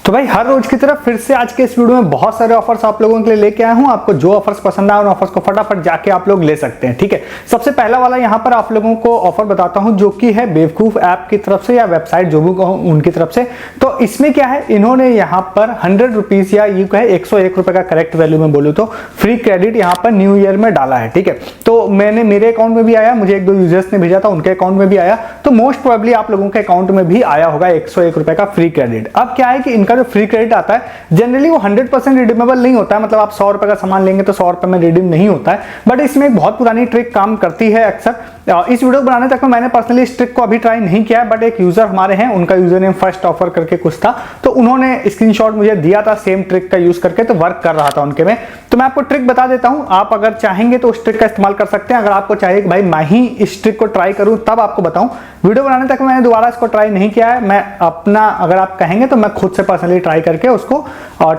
तो भाई हर रोज की तरह फिर से आज के इस वीडियो में बहुत सारे ऑफर्स आप लोगों के लिए लेके आया हूं। आपको जो ऑफर्स पसंद आए उन ऑफर्स को फटाफट जाके आप लोग ले सकते हैं, ठीक है। सबसे पहला वाला यहां पर आप लोगों को ऑफर बताता हूं जो कि है बेवकूफ ऐप की तरफ से या वेबसाइट जो भी कहूं उनकी तरफ से। तो इसमें क्या है, इन्होंने यहाँ पर 100 रुपीज या ये कहे 101 रुपए का करेक्ट वैल्यू में बोलूं तो फ्री क्रेडिट यहाँ पर न्यू ईयर में डाला है, ठीक है। तो मैंने मेरे अकाउंट में भी आया, मुझे एक दो यूजर्स ने भेजा था उनके अकाउंट में भी आया, तो मोस्ट प्रोबेबली आप लोगों के अकाउंट में भी आया होगा 101 रुपए का फ्री क्रेडिट। अब क्या है कि इनका जो फ्री क्रेडिट आता है जनरली वो 100% रिडीमेबल नहीं होता है, मतलब आप 100 रुपए का सामान लेंगे तो 100 रुपए में रिडीम नहीं होता है। बट इसमें एक बहुत पुरानी ट्रिक काम करती है अक्सर। इस वीडियो को बनाने तक में मैंने पर्सनली इस ट्रिक को अभी ट्राई नहीं किया है, बट एक यूजर हमारे हैं, उनका यूजर नेम फर्स्ट ऑफर करके कुछ था, तो उन्होंने स्क्रीनशॉट मुझे दिया था सेम ट्रिक का यूज करके, तो वर्क कर रहा था उनके में। तो मैं आपको ट्रिक बता देता हूं, आप अगर चाहेंगे तो उस ट्रिक का इस्तेमाल कर सकते हैं। अगर आपको चाहिए कि भाई मैं ही इस ट्रिक को ट्राई करूं तब आपको बताऊं, वीडियो बनाने तक मैंने दोबारा इसको ट्राई नहीं किया है। मैं अपना, अगर आप कहेंगे तो मैं खुद से पर्सनली ट्राई करके उसको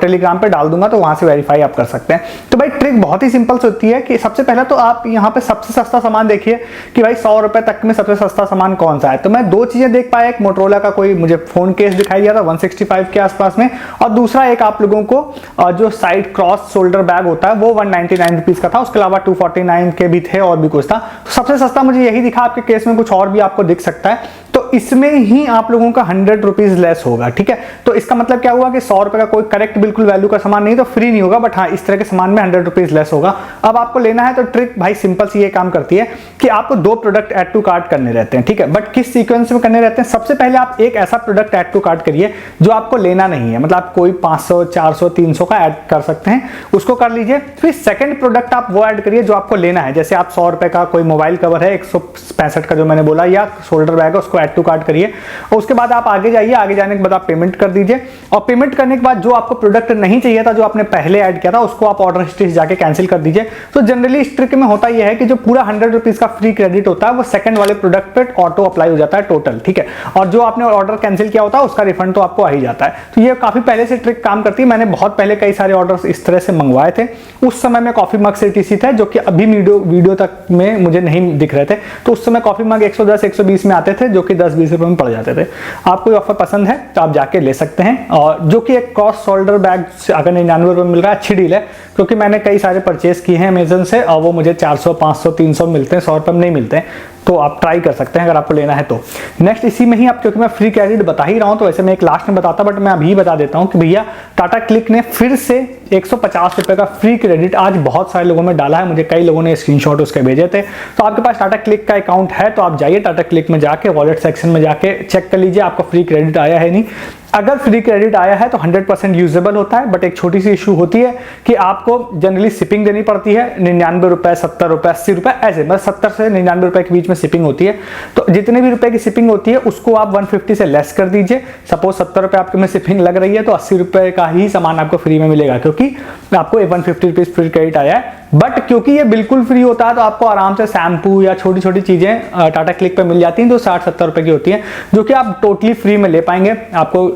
टेलीग्राम पे डाल दूंगा, तो वहां से वेरीफाई आप कर सकते हैं। तो भाई ट्रिक बहुत ही सिंपल से होती है कि सबसे पहले तो आप यहाँ पे सबसे सस्ता सामान देखिए कि भाई 100 रुपए तक में सबसे सस्ता सामान कौन सा है। तो मैं दो चीजें देख पाया, एक मोटरोला का कोई मुझे फोन केस दिखाई दिया था 165 के आसपास में, और दूसरा एक आप लोगों को जो साइड क्रॉस शोल्डर बैग होता है वो 199 रुपीज का था, उसके अलावा 249 के भी थे और भी कुछ था। तो सबसे सस्ता मुझे यही दिखा, आपके केस में कुछ और भी आपको दिख सकता है। तो इसमें ही आप लोगों का 100 रुपीज लेस होगा, ठीक है। तो इसका मतलब क्या हुआ कि 100 रुपए का कोई करेक्ट बिल्कुल वैल्यू का सामान नहीं तो फ्री नहीं होगा, बट हाँ इस तरह के सामान में 100 रुपीज लेस होगा। अब आपको लेना है तो ट्रिक भाई सिंपल सी ये काम करती है कि आपको दो प्रोडक्ट ऐड टू कार्ट करने रहते हैं, ठीक है। बट किस सीक्वेंस में करने रहते हैं, सबसे पहले आप एक ऐसा प्रोडक्ट ऐड टू कार्ट करिए जो आपको लेना नहीं है, मतलब आप कोई 500 400 300 का ऐड कर सकते हैं, उसको कर लीजिए। फिर सेकंड प्रोडक्ट आप वो ऐड करिए जो आपको लेना है, जैसे आप 100 रुपए का कोई मोबाइल कवर है 165 का जो मैंने बोला, या शोल्डर बैग है, उसको ऐड टू कार्ट करिए। और उसके बाद आप आगे जाइए, आगे जाने के बाद आप पेमेंट कर दीजिए, और पेमेंट करने के बाद जो आपको प्रोडक्ट नहीं चाहिए था जो आपने पहले ऐड किया था उसको आप ऑर्डर हिस्ट्री से जाके कैंसिल कर दीजिए। तो जनरली इस ट्रिक में होता यह है कि जो पूरा 100 रुपीज का फ्री क्रेडिट होता है वो सेकंड वाले प्रोडक्ट पे ऑटो अप्लाई हो जाता है टोटल, ठीक है। और जो आपने ऑर्डर कैंसिल किया होता है उसका रिफंड तो आपको आ ही जाता है। तो ये काफी पहले से ट्रिक काम करती है, मैंने बहुत पहले कई सारे ऑर्डर्स इस तरह से मंगवाए थे। उस समय में कॉफी मग से टीसी थे जो कि अभी वीडियो तक में मुझे नहीं दिख रहे थे, तो उस समय कॉफी मग 110 120 में आते थे जो कि 10-20 रुपए में पड़ जाते थे। आपको ये ऑफर पसंद है तो आप जाके ले सकते हैं, और जो कि एक क्रॉस शोल्डर बैग अगर 99 रुपए में मिल रहा है, अच्छी डील है, क्योंकि मैंने कई सारे परचेस किए हैं अमेजन से और वो मुझे 400 500 300 मिलते हैं, 100 रुपए में नहीं मिलते हैं। तो आप ट्राई कर सकते हैं अगर आपको लेना है तो। नेक्स्ट इसी में ही आप, क्योंकि मैं फ्री क्रेडिट बता ही रहा हूं तो वैसे मैं एक लास्ट में बताता, बट मैं अभी बता देता हूं कि भैया टाटा क्लिक ने फिर से 150 रुपए का फ्री क्रेडिट आज बहुत सारे लोगों में डाला है। मुझे कई लोगों ने स्क्रीनशॉट उसके भेजे थे। तो आपके पास टाटा क्लिक का अकाउंट है तो आप जाइए टाटा क्लिक में जाके वॉलेट सेक्शन में जाके चेक कर लीजिए आपको फ्री क्रेडिट आया है नहीं। अगर फ्री क्रेडिट आया है तो 100% यूजेबल होता है, बट एक छोटी सी इशू होती है कि आपको जनरली शिपिंग देनी पड़ती है 99 रुपए 70 रुपए 80 रुपए ऐसे, मतलब 70 से 99 रुपए के बीच में शिपिंग होती है। तो जितने भी रुपए की शिपिंग होती है उसको आप 150 से लेस कर दीजिए। सपोज 70 रुपए आपके में शिपिंग लग रही है तो 80 रुपए का ही सामान आपको फ्री में मिलेगा, क्योंकि आपको 150 रुपीज फ्री क्रेडिट आया है। बट क्योंकि ये बिल्कुल फ्री होता है तो आपको आराम से शैम्पू या छोटी छोटी चीजें टाटा क्लिक पे मिल जाती हैं जो 60-70 रुपए की होती हैं, जो कि आप टोटली फ्री में ले पाएंगे। आपको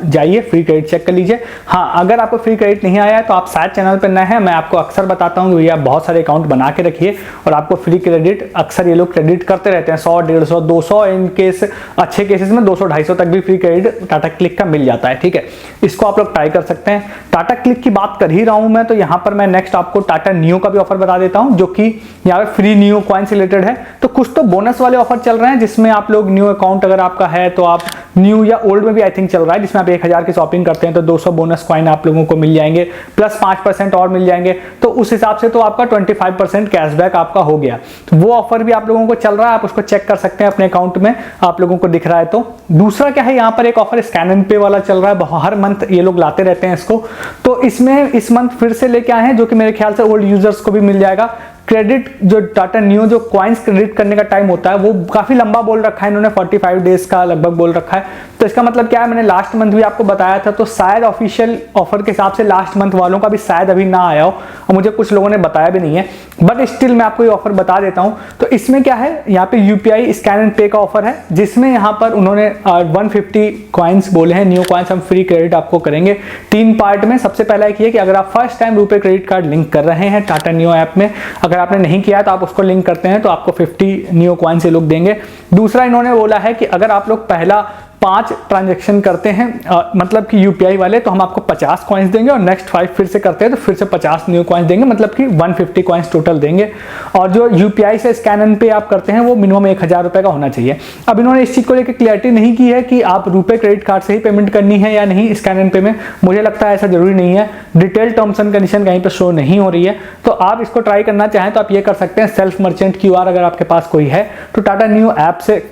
जाइए फ्री क्रेडिट चेक कर लीजिए। हाँ, अगर आपको फ्री क्रेडिट नहीं आया है तो आप शायद चैनल पर नए हैं, मैं आपको अक्सर बताता हूँ कि भैया बहुत सारे अकाउंट बना के रखिए और आपको फ्री क्रेडिट अक्सर ये लोग क्रेडिट करते रहते हैं, 100 150 200, इन केस अच्छे केसेस में 200 250 तक भी फ्री क्रेडिट टाटा क्लिक का मिल जाता है, ठीक है। इसको आप लोग ट्राई कर सकते हैं। टाटा क्लिक की बात कर ही रहा हूं मैं, तो यहाँ पर मैं नेक्स्ट आपको टाटा नियो का भी ऑफर बता देता हूं, जो कि यहाँ पे फ्री नियो कॉइन से रिलेटेड है। तो कुछ तो बोनस वाले ऑफर चल रहे हैं जिसमें आप लोग न्यू अकाउंट अगर आपका है तो आप न्यू या ओल्ड में भी आई थिंक चल रहा है, जिसमें आप 1000 की शॉपिंग करते हैं तो 200 बोनस कॉइन आप लोगों को मिल जाएंगे, प्लस 5% और मिल जाएंगे। तो उस हिसाब से तो आपका 25% कैशबैक आपका हो गया। तो वो ऑफर भी आप लोगों को चल रहा है, आप उसको चेक कर सकते हैं अपने अकाउंट में, आप लोगों को दिख रहा है। तो दूसरा क्या है, यहाँ पर एक ऑफर स्कैन एंड पे वाला चल रहा है, हर मंथ ये लोग लाते रहते हैं इसको। तो इसमें इस मंथ फिर से लेके आए हैं, जो कि मेरे ख्याल से ओल्ड यूजर्स को भी मिल जाएगा। क्रेडिट जो टाटा नियो जो कॉइन्स क्रेडिट करने का टाइम होता है वो काफी लंबा बोल रखा है इन्होंने, 45 डेज का लगभग बोल रखा है। तो इसका मतलब क्या है, मैंने लास्ट मंथ भी आपको बताया था, तो शायद ऑफिशियल ऑफर के हिसाब से लास्ट मंथ वालों का भी शायद अभी ना आया हो, और मुझे कुछ लोगों ने बताया भी नहीं है, बट स्टिल मैं आपको ये ऑफर बता देता हूं। तो इसमें क्या है, यहाँ पे यूपीआई स्कैन एंड पे का ऑफर है, जिसमें यहाँ पर उन्होंने 150 कॉइन्स बोले हैं, न्यू कॉइन्स हम फ्री क्रेडिट आपको करेंगे 3 पार्ट में। सबसे पहला एक ये कि अगर आप फर्स्ट टाइम रुपए क्रेडिट कार्ड लिंक कर रहे हैं टाटा नियो ऐप में, अगर आपने नहीं किया है तो आप उसको लिंक करते हैं तो आपको 50 नियो कॉइन्स ये लोग देंगे। दूसरा इन्होंने बोला है कि अगर आप लोग पहला 5 ट्रांजैक्शन करते हैं मतलब कि यूपीआई वाले, तो हम आपको 50 कॉइन्स देंगे और नेक्स्ट 5 फिर से करते हैं तो फिर से 50 न्यू कॉइन्स देंगे, मतलब कि 150 कॉइन्स टोटल देंगे। और जो यूपीआई से स्कैन एंड पे आप करते हैं वो मिनिमम 1000 रुपये का होना चाहिए। अब इन्होंने इस चीज़ को लेकर क्लियरिटी नहीं की है कि आप रुपए क्रेडिट कार्ड से ही पेमेंट करनी है या नहीं स्कैन एंड पे में। मुझे लगता है ऐसा जरूरी नहीं है, डिटेल टर्म्स एंड कंडीशन कहीं पर शो नहीं हो रही है। तो आप इसको ट्राई करना चाहें तो आप ये कर सकते हैं, सेल्फ मर्चेंट क्यूआर अगर आपके पास कोई है तो टाटा न्यू ऐप से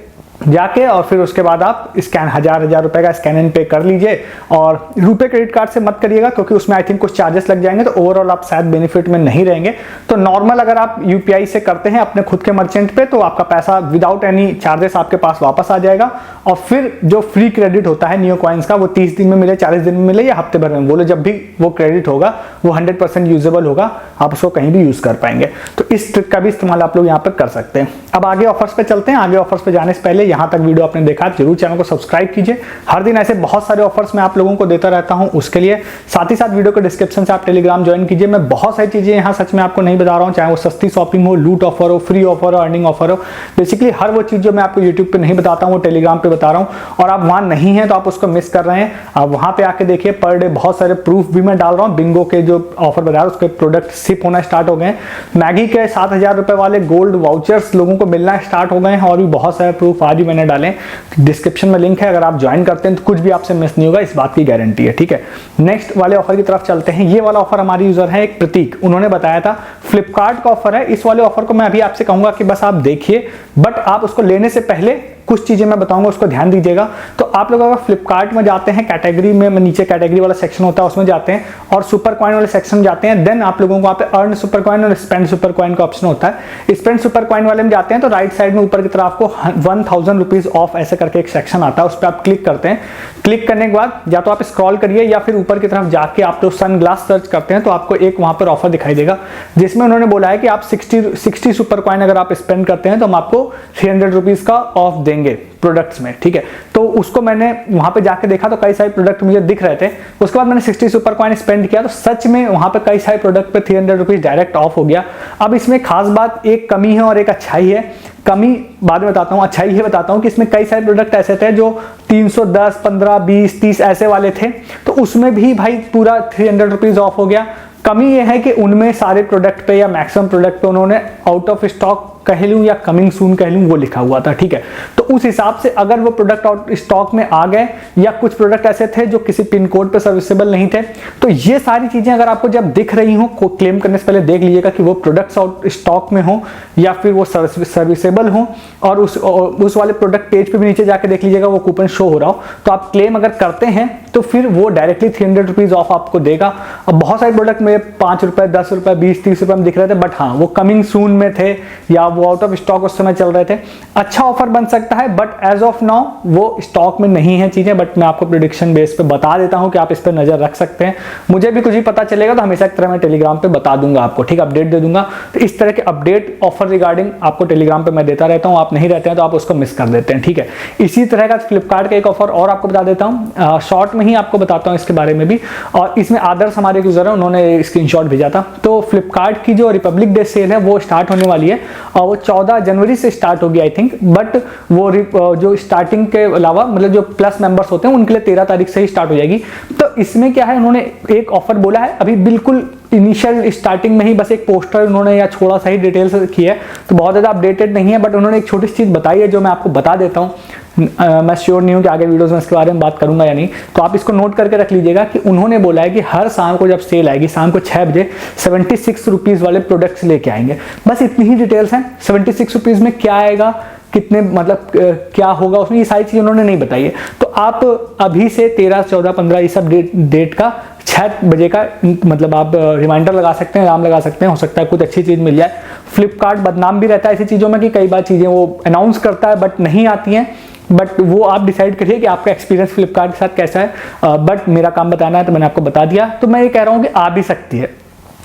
जाके और फिर उसके बाद आप स्कैन 1000 रुपए का स्कैन एंड पे कर लीजिए। और रुपए क्रेडिट कार्ड से मत करिएगा क्योंकि उसमें आई थिंक कुछ चार्जेस लग जाएंगे, तो ओवरऑल आप शायद बेनिफिट में नहीं रहेंगे। तो नॉर्मल अगर आप यूपीआई से करते हैं अपने खुद के मर्चेंट पे तो आपका पैसा विदाउट एनी चार्जेस आपके पास वापस आ जाएगा। और फिर जो फ्री क्रेडिट होता है न्यू कॉइन्स का, वो 30 दिन में मिले, 40 दिन में मिले या हफ्ते भर में बोलो, जब भी वो क्रेडिट होगा वो 100% यूजेबल होगा, आप उसको कहीं भी यूज कर पाएंगे। तो इस ट्रिक का भी इस्तेमाल आप लोग यहाँ पर कर सकते हैं। अब आगे ऑफर्स पे चलते हैं। आगे ऑफर्स पे जाने से पहले यहाँ तक वीडियो आपने देखा जरूर चैनल को सब्सक्राइब कीजिए। हर दिन ऐसे बहुत सारे ऑफर्स मैं आप लोगों को देता रहता हूं, उसके लिए साथ ही साथ वीडियो के डिस्क्रिप्शन से आप टेलीग्राम ज्वाइन कीजिए। मैं बहुत सारी चीजें यहाँ सच में आपको नहीं बता रहा हूँ, चाहे वो सस्ती शॉपिंग हो, लूट ऑफर हो, फ्री ऑफर हो, अर्निंग ऑफर हो, बेसिकली हर वो चीज जो मैं आपको यूट्यूब पे नहीं बताता हूँ वो टेलीग्राम पे बता रहा हूँ। और आप वहां नहीं है तो आप उसको मिस कर रहे हैं। आप वहां पे आके देखिए, पर डे बहुत सारे प्रूफ भी मैं डाल रहा हूँ। बिंगो के जो ऑफर बता रहा हूँ उसके प्रोडक्ट शिप होना स्टार्ट हो गए। मैगी के 7000 रुपए वाले गोल्ड वाउचर्स लोगों को मिलना स्टार्ट हो गए हैं और भी बहुत सारे प्रूफ आज ही मैंने डाले। डिस्क्रिप्शन में लिंक है, अगर आप ज्वाइन करते हैं तो कुछ भी आपसे मिस नहीं होगा, इस बात की गारंटी है। ठीक है, नेक्स्ट वाले ऑफर की तरफ चलते हैं। ये वाला ऑफर हमारी यूजर है एक प्रतीक, उन्होंने बताया था फ्लिपकार्ट का ऑफर है। इस वाले ऑफर को मैं अभी आपसे कहूंगा कि बस आप देखिए, बट आप उसको लेने से पहले कुछ चीजें मैं बताऊंगा, उसको ध्यान दीजिएगा। तो आप लोग अगर फ्लिपकार्ट में जाते हैं, कैटेगरी में नीचे कैटेगरी वाला सेक्शन होता है उसमें जाते हैं और सुपर कॉइन वाले सेक्शन में जाते हैं, देन आप लोगों को वहां पे अर्न सुपर कॉइन और स्पेंड सुपर कॉइन का ऑप्शन होता है। स्पेंड सुपर कॉइन वाले में जाते हैं तो राइट साइड में ऊपर की तरफ आपको 1000 रुपीज ऑफ ऐसे करके एक सेक्शन आता है, उस पर आप क्लिक करते हैं। क्लिक करने के बाद या तो आप स्क्रॉल करिए या फिर ऊपर की तरफ जाके आप लोग सनग्लास सर्च करते हैं तो आपको एक वहां पर ऑफर दिखाई देगा, जिसमें उन्होंने बोला है कि आप 60 सुपर कॉइन अगर आप स्पेंड करते हैं तो हम आपको 300 रुपीज का ऑफ देंगे प्रोडक्ट्स में। ठीक है, तो उसको मैंने वहां पे जाके देखा तो कई सारे प्रोडक्ट मुझे दिख रहे थे। उसके बाद मैंने 60 सुपर कॉइन स्पेंड किया तो सच में वहां पे कई सारे प्रोडक्ट पे 300 रुपीज डायरेक्ट ऑफ हो गया। अब इसमें खास बात, एक कमी है और एक अच्छाई है। कमी बाद में बताता हूँ, अच्छाई ये बताता हूँ कि इसमें कई सारे प्रोडक्ट ऐसे थे जो 310, 15, 20, 30 ऐसे वाले थे, तो उसमें भी भाई पूरा 300 रुपीज ऑफ हो गया। कमी यह है कि उनमें सारे प्रोडक्ट पे या मैक्सिमम प्रोडक्ट पे उन्होंने आउट ऑफ स्टॉक कह लूं या कमिंग सून कह लूं वो लिखा हुआ था। ठीक है, तो उस हिसाब से अगर वो प्रोडक्ट आउट स्टॉक में आ गए या कुछ प्रोडक्ट ऐसे थे जो किसी पिन कोड पे सर्विसेबल नहीं थे, तो ये सारी चीजें अगर आपको जब दिख रही हो क्लेम करने से पहले देख लीजिएगा कि वो प्रोडक्ट्स आउट स्टॉक में हो या फिर वो सर्विसेबल हो। और उस वाले प्रोडक्ट पेज पे भी नीचे जाके देख लीजिएगा वो कूपन शो हो रहा हो, तो आप क्लेम अगर करते हैं तो फिर वो डायरेक्टली 300 रुपीज ऑफ आपको देगा। अब बहुत सारे प्रोडक्ट में 5 रुपए, 10 रुपए, 20, 30 रुपए में दिख रहे थे, बट हाँ वो कमिंग सून में थे या वो आउट ऑफ स्टॉक उस समय चल रहे थे। अच्छा ऑफर बन सकता है, बट एज ऑफ नाउ वो स्टॉक में नहीं है चीजें। बट मैं आपको प्रेडिक्शन बेस पे बता देता हूं कि आप इस पर नजर रख सकते हैं। मुझे भी कुछ ही पता चलेगा तो हमेशा की तरह मैं टेलीग्राम पे बता दूंगा आपको, ठीक, अपडेट दे दूंगा। तो इस तरह के अपडेट ऑफर रिगार्डिंग आपको टेलीग्राम पे मैं देता रहता हूं। आप नहीं रहते हैं तो आप उसको मिस कर देते हैं। ठीक है, इसी तरह का फ्लिपकार्ट का एक ऑफर और आपको बता देता हूं, शॉर्ट में ही आपको बताता हूं इसके बारे में भी। और इसमें आदर्श हमारे यूजर है, उन्होंने स्क्रीनशॉट भेजा था। तो फ्लिपकार्ट की जो रिपब्लिक डे सेल है वो स्टार्ट होने वाली है और वो 14 जनवरी से स्टार्ट होगी आई थिंक। बट वो जो स्टार्टिंग के अलावा मतलब जो प्लस मेंबर्स होते हैं उनके लिए 13 तारीख से ही स्टार्ट हो जाएगी। तो इसमें क्या है, उन्होंने एक ऑफर बोला है, अभी बिल्कुल इनिशियल स्टार्टिंग में ही बस एक पोस्टर उन्होंने या थोड़ा सा ही डिटेल्स की है, तो बहुत ज़्यादा अपडेटेड नहीं है। बट उन्होंने एक छोटी सी चीज़ बताई है जो मैं आपको बता देता हूँ। मैं श्योर नहीं हूँ कि आगे वीडियोस में इसके बारे में बात करूंगा या नहीं, तो आप इसको नोट करके रख लीजिएगा कि उन्होंने बोला है कि हर शाम को जब सेल आएगी, शाम को 6 बजे 76 रुपीज़ वाले प्रोडक्ट्स लेके आएंगे। बस इतनी ही डिटेल्स हैं। 76 रुपीज़ में क्या आएगा, कितने मतलब क्या होगा उसमें, ये सारी चीज़ उन्होंने नहीं बताई है। तो आप अभी से 13, 14, 15 ये सब डेट का 6 बजे का मतलब आप रिमाइंडर लगा सकते हैं, अलार्म लगा सकते हैं, हो सकता है कुछ अच्छी चीज़ मिल जाए। फ्लिपकार्ट बदनाम भी रहता है ऐसी चीज़ों में कि कई बार चीज़ें वो अनाउंस करता है बट नहीं आती हैं। बट वो आप डिसाइड करिए कि आपका एक्सपीरियंस फ्लिपकार्ट के साथ कैसा है। बट मेरा काम बताना है तो मैंने आपको बता दिया। तो मैं ये कह रहा हूँ कि आ भी सकती है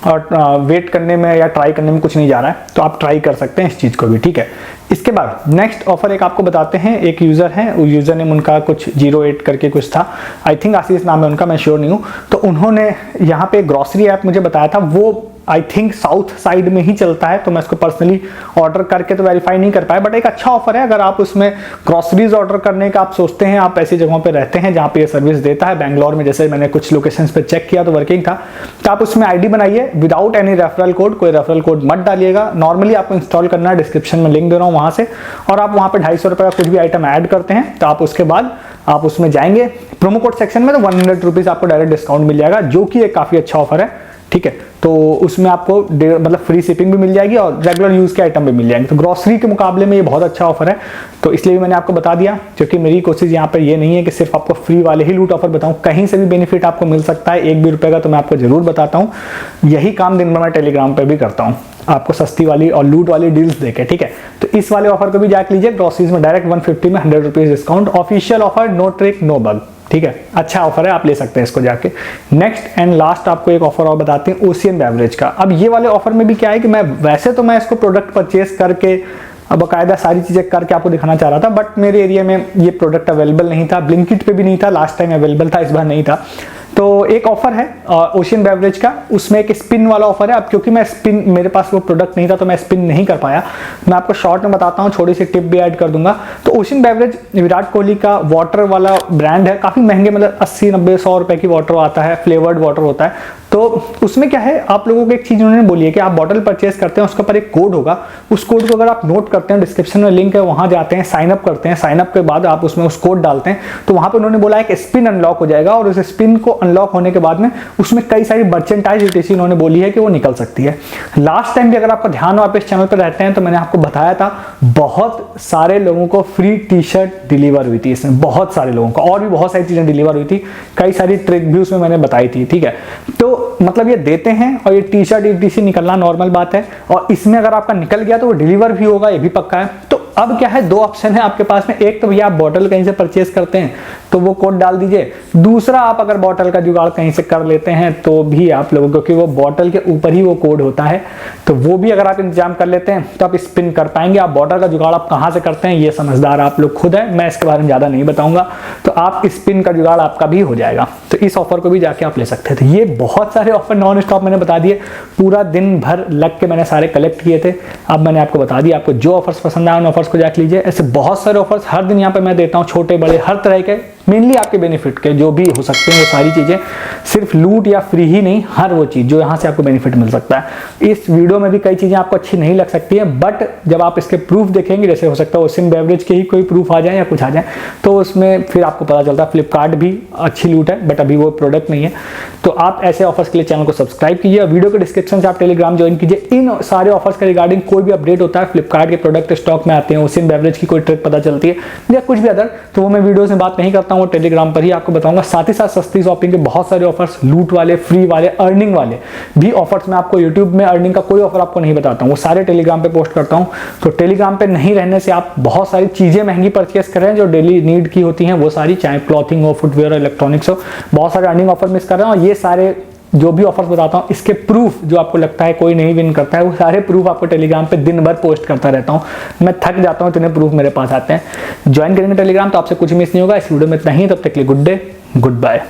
और वेट करने में या ट्राई करने में कुछ नहीं जा रहा है, तो आप ट्राई कर सकते हैं इस चीज़ को भी। ठीक है, इसके बाद नेक्स्ट ऑफर एक आपको बताते हैं। एक यूज़र है, वो यूज़र नेम उनका कुछ 08 करके कुछ था, आई थिंक आशीष नाम है उनका, मैं श्योर नहीं हूँ। तो उन्होंने यहाँ पे ग्रॉसरी ऐप मुझे बताया था, वो आई थिंक साउथ साइड में ही चलता है, तो मैं इसको पर्सनली ऑर्डर करके तो वेरीफाई नहीं कर पाया, बट एक अच्छा ऑफर है। अगर आप उसमें ग्रॉसरीज ऑर्डर करने का आप सोचते हैं, आप ऐसी जगहों पे रहते हैं जहाँ पे ये सर्विस देता है, बैंगलोर में जैसे मैंने कुछ लोकेशंस पे चेक किया तो वर्किंग था, तो आप उसमें आईडी बनाइए विदाउट एनी रेफरल कोड, कोई रेफरल कोड मत डालिएगा। नॉर्मली आपको इंस्टॉल करना है, डिस्क्रिप्शन में लिंक दे रहा हूँ वहाँ से, और आप वहाँ पे 250 रुपये का कुछ भी आइटम ऐड करते हैं तो आप उसके बाद आप उसमें जाएंगे प्रोमो कोड सेक्शन में, तो 100 रुपीज़ आपको डायरेक्ट डिस्काउंट मिल जाएगा, जो कि एक काफ़ी अच्छा ऑफर है, ठीक है। तो उसमें आपको मतलब फ्री शिपिंग भी मिल जाएगी और रेगुलर यूज़ के आइटम भी मिल जाएंगे, तो ग्रॉसरी के मुकाबले में ये बहुत अच्छा ऑफर है, तो इसलिए भी मैंने आपको बता दिया, क्योंकि मेरी कोशिश यहाँ पर ये नहीं है कि सिर्फ आपको फ्री वाले ही लूट ऑफर बताऊँ, कहीं से भी बेनिफिट आपको मिल सकता है, 1 भी रुपये का तो मैं आपको जरूर बताता हूँ। यही काम दिन भर मैं टेलीग्राम पर भी करता हूँ, आपको सस्ती वाली और लूट वाली डील्स देके, ठीक है। तो इस वाले ऑफर को भी जाके लीजिए, ग्रॉसरीज में डायरेक्ट 150 में 100 rupees discount, official offer, no trick no bug, ठीक है। अच्छा ऑफर है, आप ले सकते हैं इसको जाके। नेक्स्ट एंड लास्ट आपको एक ऑफर और बताते हैं ओशियन बेवरेज का। अब ये वाले ऑफर में भी क्या है कि मैं वैसे तो मैं इसको प्रोडक्ट परचेज करके अब बाकायदा सारी चीज़ें करके आपको दिखाना चाह रहा था, बट मेरे एरिया में ये प्रोडक्ट अवेलेबल नहीं था, ब्लिंकिट पे भी नहीं था, लास्ट टाइम अवेलेबल था, इस बार नहीं था। तो एक ऑफर है ओशियन बेवरेज का, उसमें एक स्पिन वाला ऑफर है। अब क्योंकि मैं स्पिन, मेरे पास वो प्रोडक्ट नहीं था तो मैं स्पिन नहीं कर पाया, मैं आपको शॉर्ट में बताता हूँ, थोड़ी सी टिप भी ऐड कर दूंगा। तो ओशियन बेवरेज विराट कोहली का वाटर वाला ब्रांड है, काफ़ी महंगे, मतलब 80, 90, 100 रुपए की वाटर आता है, फ्लेवर्ड वाटर होता है। तो उसमें क्या है, आप लोगों को एक चीज़ उन्होंने बोली है कि आप बॉटल परचेज करते हैं, उसके ऊपर एक कोड होगा, उस कोड को अगर आप नोट करते हैं, डिस्क्रिप्शन में लिंक है, वहाँ जाते हैं, साइन अप करते हैं, साइन अप के बाद आप उसमें उस कोड डालते हैं, तो वहाँ पे उन्होंने बोला है कि स्पिन अनलॉक हो जाएगा, और उस स्पिन को अनलॉक होने के बाद में उसमें कई सारी मर्चेंटाइज यूटीसी उन्होंने बोली है कि वो निकल सकती है। लास्ट टाइम भी अगर आपका ध्यान आप इस चैनल पर रहते हैं तो मैंने आपको बताया था, बहुत सारे लोगों को फ्री टी शर्ट डिलीवर हुई थी इसमें, बहुत सारे लोगों को, और भी बहुत सारी चीज़ें डिलीवर हुई थी, कई सारी ट्रिक भी उसमें मैंने बताई थी, ठीक है। तो मतलब ये देते हैं और ये टी शर्ट ईटीसी निकलना नॉर्मल बात है, और इसमें अगर आपका निकल गया तो वो डिलीवर भी होगा, ये भी पक्का है। तो अब क्या है, 2 ऑप्शन है आपके पास में, एक तो भैया आप बॉटल कहीं से परचेज करते हैं तो वो कोड डाल दीजिए, दूसरा आप अगर बॉटल का जुगाड़ कहीं से कर लेते हैं तो भी आप लोगों, क्योंकि वो बॉटल के ऊपर ही वो कोड होता है, तो वो भी अगर आप इंतजाम कर लेते हैं तो आप स्पिन कर पाएंगे। आप बॉटल का जुगाड़ आप कहाँ से करते हैं ये समझदार आप लोग खुद है, मैं इसके बारे में ज़्यादा नहीं बताऊंगा, तो आप स्पिन का जुगाड़ आपका भी हो जाएगा, तो इस ऑफर को भी जाके आप ले सकते थे। ये बहुत सारे ऑफर नॉन स्टॉप मैंने बता दिए, पूरा दिन भर लग के मैंने सारे कलेक्ट किए थे, अब मैंने आपको बता दिया। आपको जो ऑफर्स पसंद आए उन ऑफर्स को जाके लीजिए, ऐसे बहुत सारे ऑफर्स हर दिन यहाँ पे मैं देता हूँ, छोटे बड़े हर तरह के, मेनली आपके बेनिफिट के जो भी हो सकते हैं वो सारी चीज़ें, सिर्फ लूट या फ्री ही नहीं, हर वो चीज़ जो यहाँ से आपको बेनिफिट मिल सकता है। इस वीडियो में भी कई चीज़ें आपको अच्छी नहीं लग सकती हैं, बट जब आप इसके प्रूफ देखेंगे, जैसे हो सकता है ओशियन बेवरेज के ही कोई प्रूफ आ जाए या कुछ आ जाए, तो उसमें फिर आपको पता चलता है फ्लिपकार्ट भी अच्छी लूट है, बट अभी वो प्रोडक्ट नहीं है। तो आप ऐसे ऑफर्स के लिए चैनल को सब्सक्राइब कीजिए, वीडियो के डिस्क्रिप्शन से आप टेलीग्राम ज्वाइन कीजिए। इन सारे ऑफर्स के रिगार्डिंग कोई भी अपडेट होता है, फ्लिपकार्ट के प्रोडक्ट स्टॉक में आते हैं, ओशियन बेवरेज की कोई ट्रिक पता चलती है या कुछ भी अदर, तो वो मैं वीडियोस में बात नहीं करता हूँ, टेलीग्राम पर ही आपको बताऊंगा। साथ ही साथ सस्ती शॉपिंग के बहुत सारे ऑफर्स, लूट वाले, फ्री वाले, अर्निंग वाले भी ऑफर्स, मैं आपको यूट्यूब में अर्निंग का कोई ऑफर आपको नहीं बताता हूँ, वो सारे टेलीग्राम पे पोस्ट करता हूँ। तो टेलीग्राम पे नहीं रहने से आप बहुत सारी चीजें महंगी परचेस कर रहे हैं जो डेली नीड की होती हैं, वो सारी, चाहे क्लॉथिंग हो, फुटवेयर हो, इलेक्ट्रॉनिक्स हो, बहुत सारे अर्निंग ऑफर मिस कर रहे हैं। और ये सारे जो भी ऑफर्स बताता हूँ, इसके प्रूफ जो आपको लगता है कोई नहीं विन करता है, वो सारे प्रूफ आपको टेलीग्राम पे दिन भर पोस्ट करता रहता हूँ, मैं थक जाता हूँ, इतने प्रूफ मेरे पास आते हैं। ज्वाइन करेंगे टेलीग्राम तो आपसे कुछ मिस नहीं होगा। इस वीडियो में इतना ही, तब तक के लिए गुड डे, गुड बाय।